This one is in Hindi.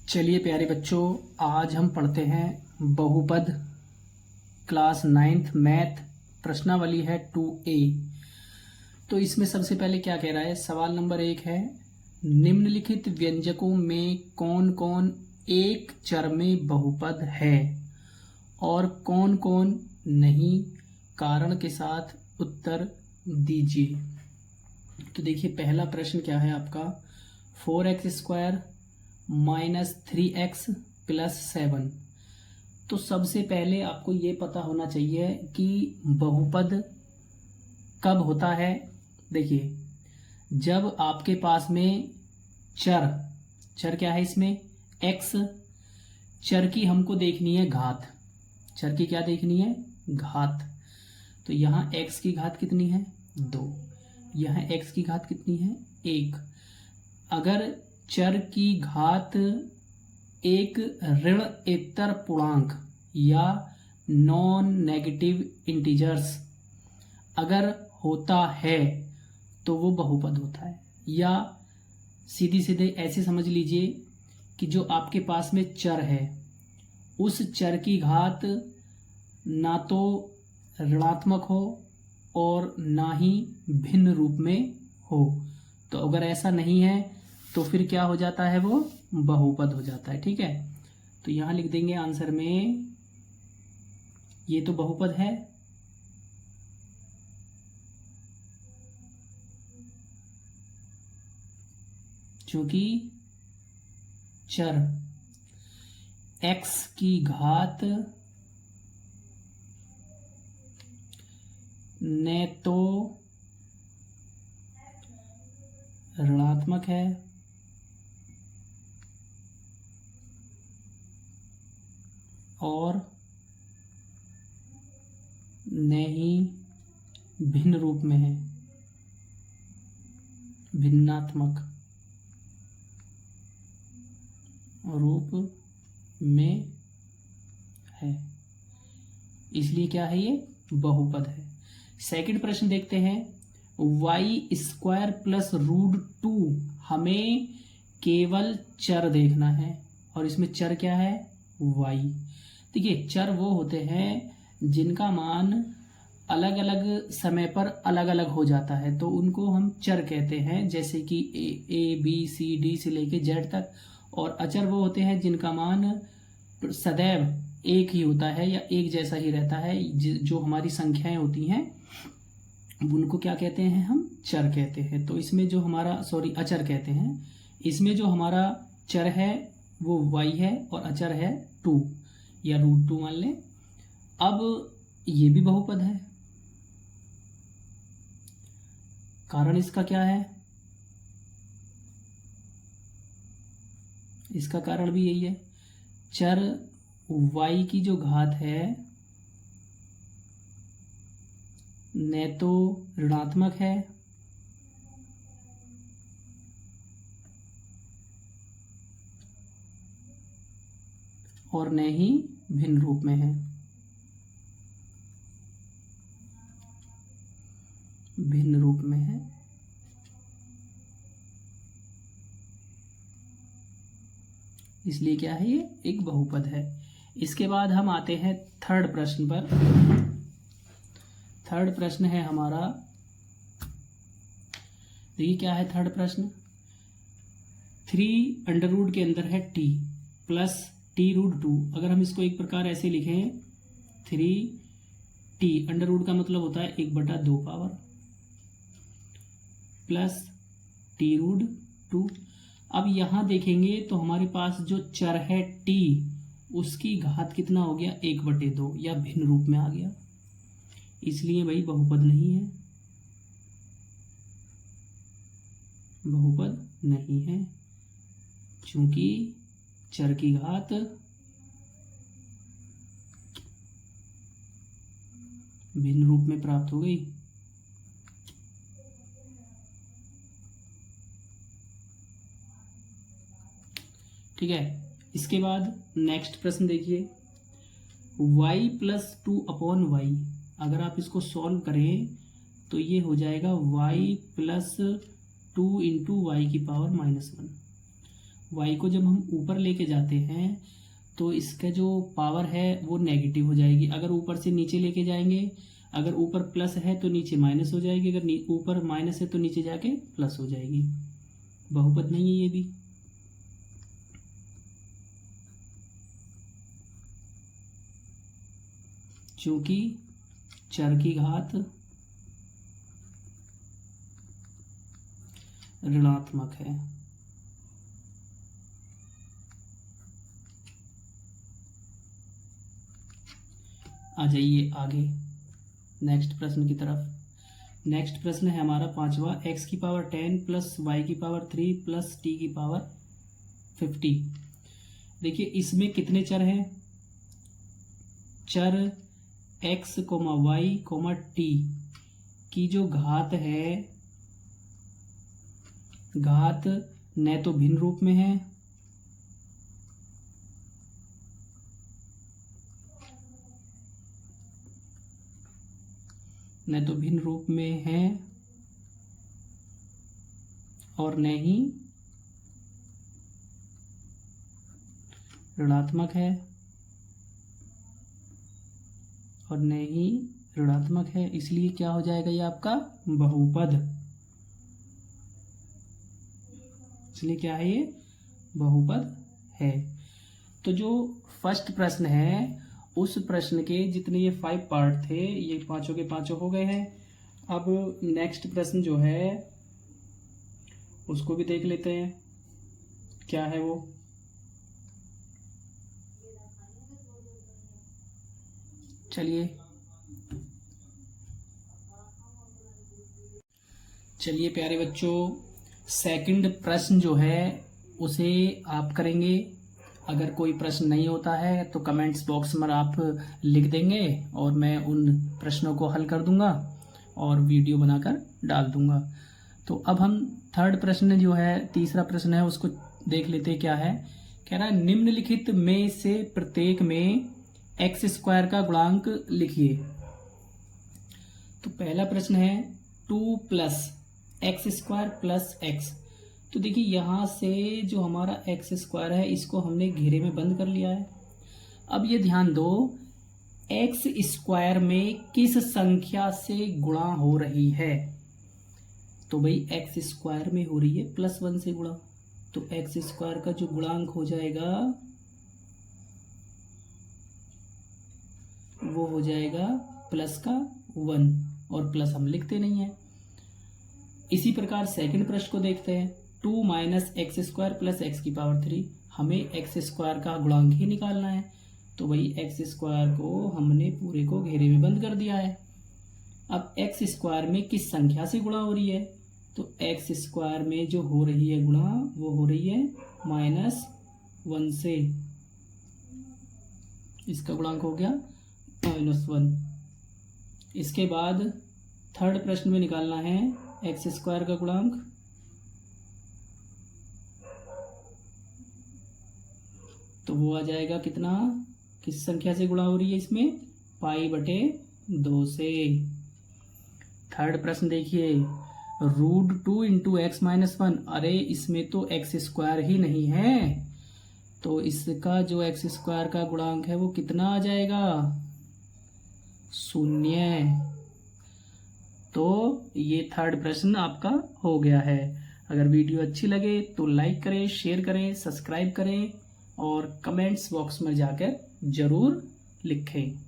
चलिए प्यारे बच्चों, आज हम पढ़ते हैं बहुपद क्लास 9th मैथ। प्रश्नावली है 2A। तो इसमें सबसे पहले क्या कह रहा है, सवाल नंबर 1 है, निम्नलिखित व्यंजकों में कौन कौन एक चर में बहुपद है और कौन कौन नहीं, कारण के साथ उत्तर दीजिए। तो देखिए पहला प्रश्न क्या है आपका, 4x² माइनस 3x प्लस 7। तो सबसे पहले आपको ये पता होना चाहिए कि बहुपद कब होता है। देखिए जब आपके पास में चर क्या है, इसमें x, चर की हमको देखनी है घात, चर की क्या देखनी है, घात। तो यहाँ x की घात कितनी है, 2, यहाँ x की घात कितनी है, 1। अगर चर की घात एक ऋणोत्तर पूर्णांक या नॉन नेगेटिव इंटीजर्स अगर होता है तो वो बहुपद होता है। या सीधी सीधे ऐसे समझ लीजिए कि जो आपके पास में चर है उस चर की घात ना तो ऋणात्मक हो और ना ही भिन्न रूप में हो। तो अगर ऐसा नहीं है तो फिर क्या हो जाता है, वो बहुपद हो जाता है। ठीक है, तो यहां लिख देंगे आंसर में, ये तो बहुपद है। क्योंकि चर x की घात न तो ऋणात्मक है और न ही भिन्न रूप में है, भिन्नात्मक रूप में है, इसलिए क्या है, ये बहुपद है। सेकंड प्रश्न देखते हैं, y² प्लस √2। हमें केवल चर देखना है और इसमें चर क्या है, y। देखिए चर वो होते हैं जिनका मान अलग अलग समय पर अलग अलग हो जाता है, तो उनको हम चर कहते हैं, जैसे कि a b c d से लेके z तक। और अचर वो होते हैं जिनका मान सदैव एक ही होता है या एक जैसा ही रहता है। जो हमारी संख्याएं होती हैं उनको क्या कहते हैं, हम चर कहते हैं। तो इसमें जो हमारा अचर कहते हैं, इसमें जो हमारा चर है वो y है और अचर है 2 या √2 मान लें। अब ये भी बहुपद है, कारण इसका क्या है, इसका कारण भी यही है, चर y की जो घात है न तो ऋणात्मक है और न ही भिन्न रूप में है, भिन्न रूप में है। इसलिए क्या है, ये एक बहुपद है। इसके बाद हम आते हैं थर्ड प्रश्न पर। थर्ड प्रश्न है हमारा, देखिए क्या है थर्ड प्रश्न, 3 अंडर रूट के अंदर है t प्लस t√2। अगर हम इसको एक प्रकार ऐसे लिखें, 3t अंडर रूट का मतलब होता है 1/2 पावर प्लस t√2। अब यहां देखेंगे तो हमारे पास जो चर है t, उसकी घात कितना हो गया, 1/2 या भिन्न रूप में आ गया, इसलिए भाई बहुपद नहीं है, बहुपद नहीं है, क्योंकि चर की घात भिन्न रूप में प्राप्त हो गई। ठीक है, इसके बाद नेक्स्ट प्रश्न देखिए, y प्लस 2/y। अगर आप इसको सॉल्व करें तो ये हो जाएगा y प्लस 2 × y⁻⁻1। y को जब हम ऊपर लेके जाते हैं तो इसका जो पावर है वो नेगेटिव हो जाएगी। अगर ऊपर से नीचे लेके जाएंगे, अगर ऊपर प्लस है तो नीचे माइनस हो जाएगी, अगर ऊपर माइनस है तो नीचे जाके प्लस हो जाएगी। बहुपद नहीं है ये भी। क्योंकि चर की घात ऋणात्मक है। आ जाइए आगे नेक्स्ट प्रश्न की तरफ। नेक्स्ट प्रश्न है हमारा 5वां, x की पावर 10 प्लस वाई की पावर 3 प्लस टी की पावर 50। देखिए इसमें कितने चर हैं? चर x, y, t की जो घात है, घात न तो भिन्न रूप में है न तो भिन्न रूप में है और न ही ऋणात्मक है और न ही ऋणात्मक है, इसलिए क्या हो जाएगा ये आपका बहुपद। इसलिए क्या है ये? बहुपद है। तो जो फर्स्ट प्रश्न है उस प्रश्न के जितने ये 5 पार्ट थे ये पांचों के पांचों हो गए हैं। अब नेक्स्ट प्रश्न जो है उसको भी देख लेते हैं क्या है वो। चलिए प्यारे बच्चों, सेकंड प्रश्न जो है उसे आप करेंगे। अगर कोई प्रश्न नहीं होता है तो कमेंट्स बॉक्स में आप लिख देंगे और मैं उन प्रश्नों को हल कर दूंगा और वीडियो बनाकर डाल दूंगा। तो अब हम थर्ड प्रश्न जो है, तीसरा प्रश्न है, उसको देख लेते हैं क्या है। कह रहा है निम्नलिखित में से प्रत्येक में x स्क्वायर का गुणांक लिखिए। तो पहला प्रश्न है 2 plus x square plus x. तो देखिए यहाँ से जो हमारा एक्स स्क्वायर है इसको हमने घेरे में बंद कर लिया है। अब ये ध्यान दो एक्स स्क्वायर में किस संख्या से गुणा हो रही है। तो भाई एक्स स्क्वायर में हो रही है +1 से गुणा, तो एक्स स्क्वायर का जो गुणांक हो जाएगा वो हो जाएगा प्लस का 1, और प्लस हम लिखते नहीं है। इसी प्रकार सेकंड प्रश्न को देखते हैं 2 minus x square plus x की पावर 3। हमें एक्स स्क्वायर का गुणांक ही निकालना है, तो भाई एक्स स्क्वायर को हमने पूरे को घेरे में बंद कर दिया है। अब एक्स स्क्वायर में किस संख्या से गुणा हो रही है, तो एक्स स्क्वायर में जो हो रही है गुणा वो हो रही है -1 से। इसका गुणांक हो गया -1। इसके बाद थर्ड प्रश्न में निकालना है एक्स स्क्वायर का गुणांक। तो वो आ जाएगा कितना, किस संख्या से गुणा हो रही है इसमें, π/2 से। थर्ड प्रश्न देखिए √2 इंटू एक्स -1। अरे इसमें तो एक्स स्क्वायर ही नहीं है, तो इसका जो एक्स स्क्वायर का गुणांक है वो कितना आ जाएगा, 0। तो ये थर्ड प्रश्न आपका हो गया है। अगर वीडियो अच्छी लगे तो लाइक करें, शेयर करें, सब्सक्राइब करें और कमेंट्स बॉक्स में जाकर जरूर लिखें।